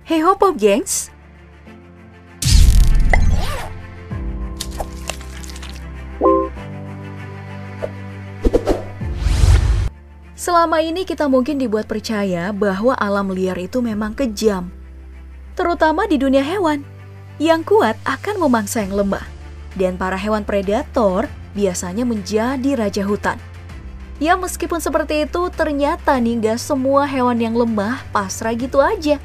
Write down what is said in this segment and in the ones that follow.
Hey ho Pop Gengs! Selama ini kita mungkin dibuat percaya bahwa alam liar itu memang kejam. Terutama di dunia hewan. Yang kuat akan memangsa yang lemah. Dan para hewan predator biasanya menjadi raja hutan. Ya meskipun seperti itu, ternyata nih gak semua hewan yang lemah pasrah gitu aja.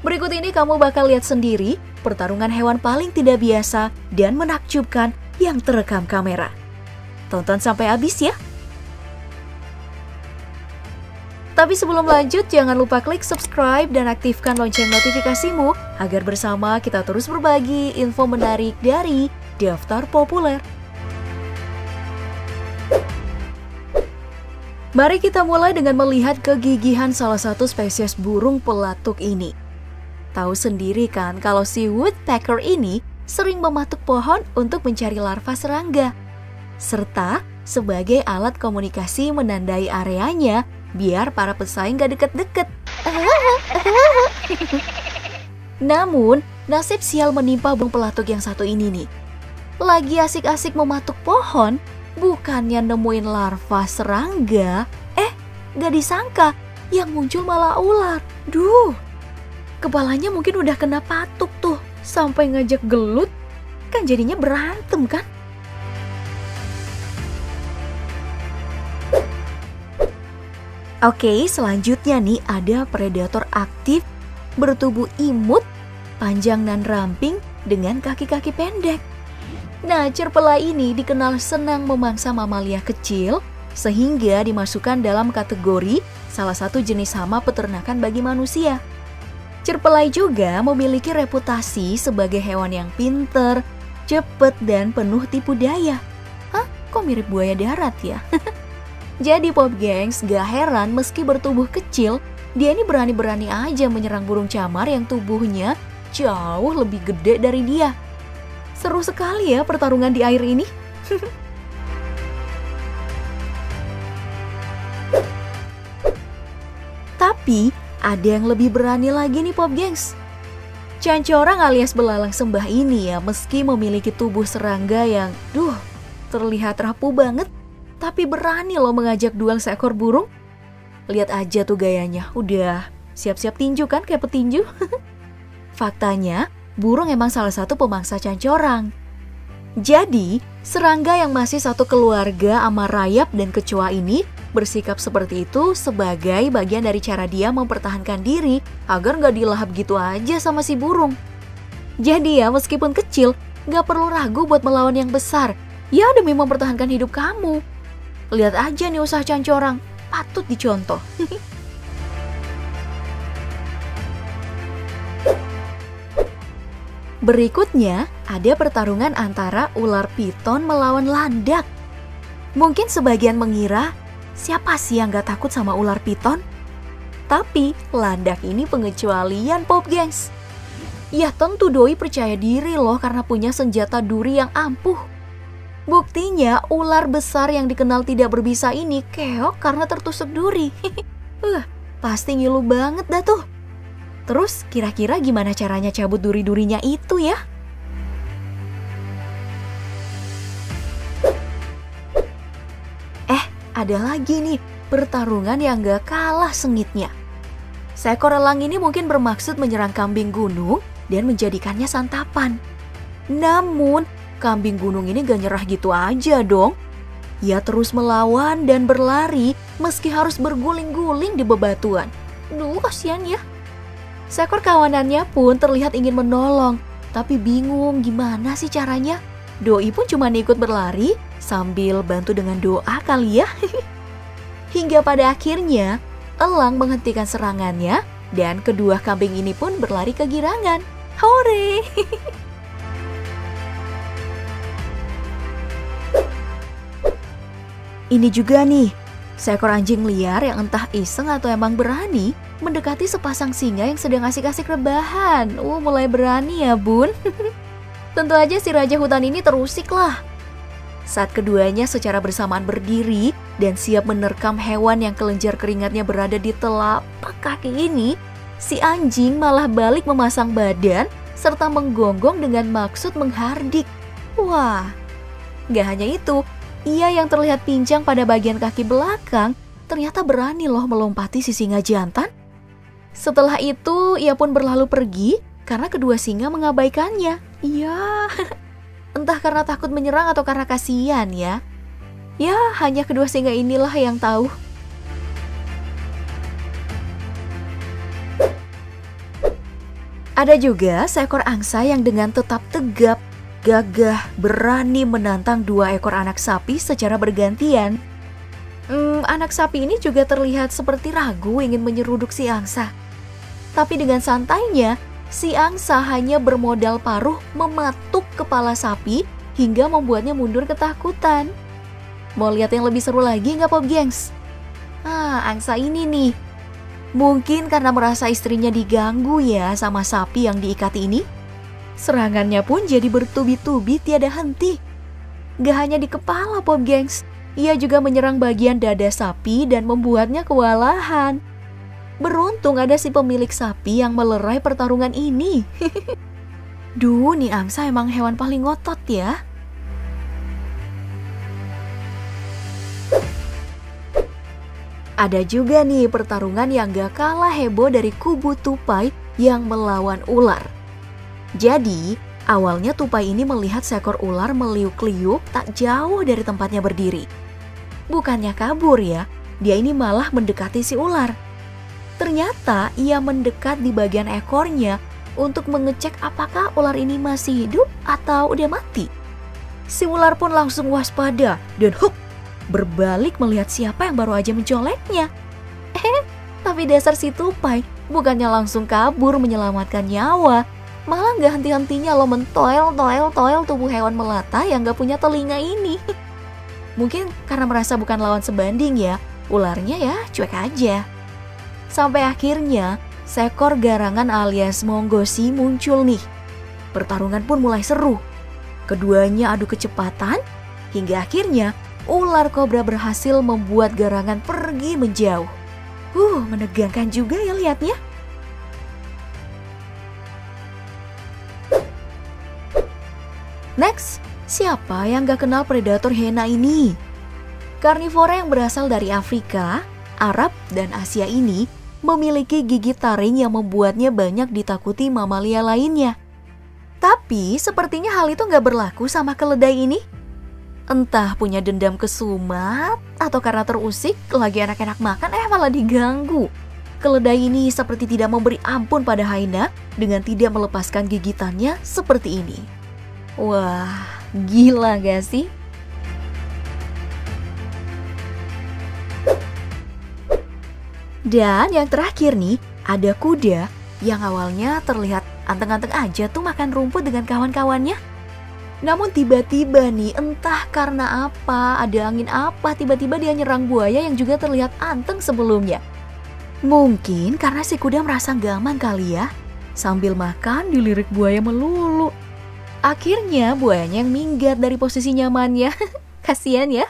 Berikut ini kamu bakal lihat sendiri pertarungan hewan paling tidak biasa dan menakjubkan yang terekam kamera. Tonton sampai habis ya. Tapi sebelum lanjut, jangan lupa klik subscribe dan aktifkan lonceng notifikasimu agar bersama kita terus berbagi info menarik dari Daftar Populer. Mari kita mulai dengan melihat kegigihan salah satu spesies burung pelatuk ini. Tahu sendiri kan kalau si woodpecker ini sering mematuk pohon untuk mencari larva serangga. Serta sebagai alat komunikasi menandai areanya biar para pesaing gak deket-deket. Namun, nasib sial menimpa burung pelatuk yang satu ini nih. Lagi asik-asik mematuk pohon, bukannya nemuin larva serangga, gak disangka yang muncul malah ular. Duh, kepalanya mungkin udah kena patuk tuh, sampai ngajak gelut, kan jadinya berantem kan? Oke, selanjutnya nih ada predator aktif, bertubuh imut, panjang dan ramping dengan kaki-kaki pendek. Nah, cerpela ini dikenal senang memangsa mamalia kecil, sehingga dimasukkan dalam kategori salah satu jenis hama peternakan bagi manusia. Cerpelai juga memiliki reputasi sebagai hewan yang pinter, cepet, dan penuh tipu daya. Hah? Kok mirip buaya darat ya? Jadi Pop Gengs, gak heran meski bertubuh kecil, dia ini berani-berani aja menyerang burung camar yang tubuhnya jauh lebih gede dari dia. Seru sekali ya pertarungan di air ini. Tapi ada yang lebih berani lagi nih Pop Gengs. Cancorang alias belalang sembah ini ya, meski memiliki tubuh serangga yang terlihat rapuh banget, tapi berani loh mengajak duel seekor burung. Lihat aja tuh gayanya, udah siap-siap tinju kan kayak petinju. Faktanya, burung emang salah satu pemangsa cancorang. Jadi, serangga yang masih satu keluarga sama rayap dan kecoa ini bersikap seperti itu sebagai bagian dari cara dia mempertahankan diri agar gak dilahap gitu aja sama si burung. Jadi ya, meskipun kecil, gak perlu ragu buat melawan yang besar, ya demi mempertahankan hidup kamu. Lihat aja nih usaha cancorang, patut dicontoh. Berikutnya, ada pertarungan antara ular piton melawan landak. Mungkin sebagian mengira, siapa sih yang gak takut sama ular piton? Tapi, landak ini pengecualian Pop Gengs. Ya tentu doi percaya diri loh karena punya senjata duri yang ampuh. Buktinya, ular besar yang dikenal tidak berbisa ini keok karena tertusuk duri. Pasti ngilu banget dah tuh. Terus kira-kira gimana caranya cabut duri-durinya itu ya? Ada lagi nih pertarungan yang gak kalah sengitnya. Seekor elang ini mungkin bermaksud menyerang kambing gunung dan menjadikannya santapan. Namun, kambing gunung ini gak nyerah gitu aja dong. Ia terus melawan dan berlari meski harus berguling-guling di bebatuan. Duh, kasihan ya. Seekor kawanannya pun terlihat ingin menolong, tapi bingung gimana sih caranya. Doi pun cuma ikut berlari sambil bantu dengan doa kali ya. Hingga pada akhirnya, elang menghentikan serangannya dan kedua kambing ini pun berlari kegirangan. Hore! Ini juga nih, seekor anjing liar yang entah iseng atau emang berani mendekati sepasang singa yang sedang asik-asik rebahan. Mulai berani ya bun. Tentu aja si raja hutan ini terusik lah. Saat keduanya secara bersamaan berdiri dan siap menerkam hewan yang kelenjar keringatnya berada di telapak kaki ini, si anjing malah balik memasang badan serta menggonggong dengan maksud menghardik. Wah, gak hanya itu, ia yang terlihat pincang pada bagian kaki belakang ternyata berani loh melompati si singa jantan. Setelah itu, ia pun berlalu pergi karena kedua singa mengabaikannya. Iya, entah karena takut menyerang atau karena kasihan ya. Ya, hanya kedua singa inilah yang tahu. Ada juga seekor angsa yang dengan tetap tegap, gagah, berani menantang 2 ekor anak sapi secara bergantian. Anak sapi ini juga terlihat seperti ragu ingin menyeruduk si angsa. Tapi dengan santainya, si angsa hanya bermodal paruh mematuk kepala sapi hingga membuatnya mundur ketakutan. Mau lihat yang lebih seru lagi nggak Pop Gengs? Angsa ini nih. Mungkin karena merasa istrinya diganggu ya sama sapi yang diikat ini. Serangannya pun jadi bertubi-tubi tiada henti. Gak hanya di kepala Pop Gengs, ia juga menyerang bagian dada sapi dan membuatnya kewalahan. Beruntung ada si pemilik sapi yang melerai pertarungan ini. Duh, nih angsa emang hewan paling ngotot ya. Ada juga nih pertarungan yang gak kalah heboh dari kubu tupai yang melawan ular. Jadi, awalnya tupai ini melihat seekor ular meliuk-liuk tak jauh dari tempatnya berdiri. Bukannya kabur ya, dia ini malah mendekati si ular. Ternyata ia mendekat di bagian ekornya untuk mengecek apakah ular ini masih hidup atau udah mati. Si ular pun langsung waspada dan berbalik melihat siapa yang baru aja mencoleknya. Tapi dasar si tupai bukannya langsung kabur menyelamatkan nyawa, malah gak henti-hentinya lo mentoel tubuh hewan melata yang gak punya telinga ini. Mungkin karena merasa bukan lawan sebanding ya, ularnya ya cuek aja. Sampai akhirnya seekor garangan alias monggosi muncul nih. Pertarungan pun mulai seru. Keduanya adu kecepatan hingga akhirnya ular kobra berhasil membuat garangan pergi menjauh. Menegangkan juga ya lihatnya. Next, siapa yang gak kenal predator hiena ini? Karnivora yang berasal dari Afrika, Arab, dan Asia ini memiliki gigi taring yang membuatnya banyak ditakuti mamalia lainnya. Tapi sepertinya hal itu gak berlaku sama keledai ini. Entah punya dendam kesumat atau karena terusik lagi enak-enak makan malah diganggu. Keledai ini seperti tidak memberi ampun pada hyena dengan tidak melepaskan gigitannya seperti ini. Wah, gila gak sih? Dan yang terakhir nih, ada kuda yang awalnya terlihat anteng-anteng aja tuh makan rumput dengan kawan-kawannya. Namun tiba-tiba nih, entah karena apa, ada angin apa, tiba-tiba dia nyerang buaya yang juga terlihat anteng sebelumnya. Mungkin karena si kuda merasa gak aman kali ya. Sambil makan dilirik buaya melulu. Akhirnya buayanya yang minggat dari posisi nyamannya. Kasian ya.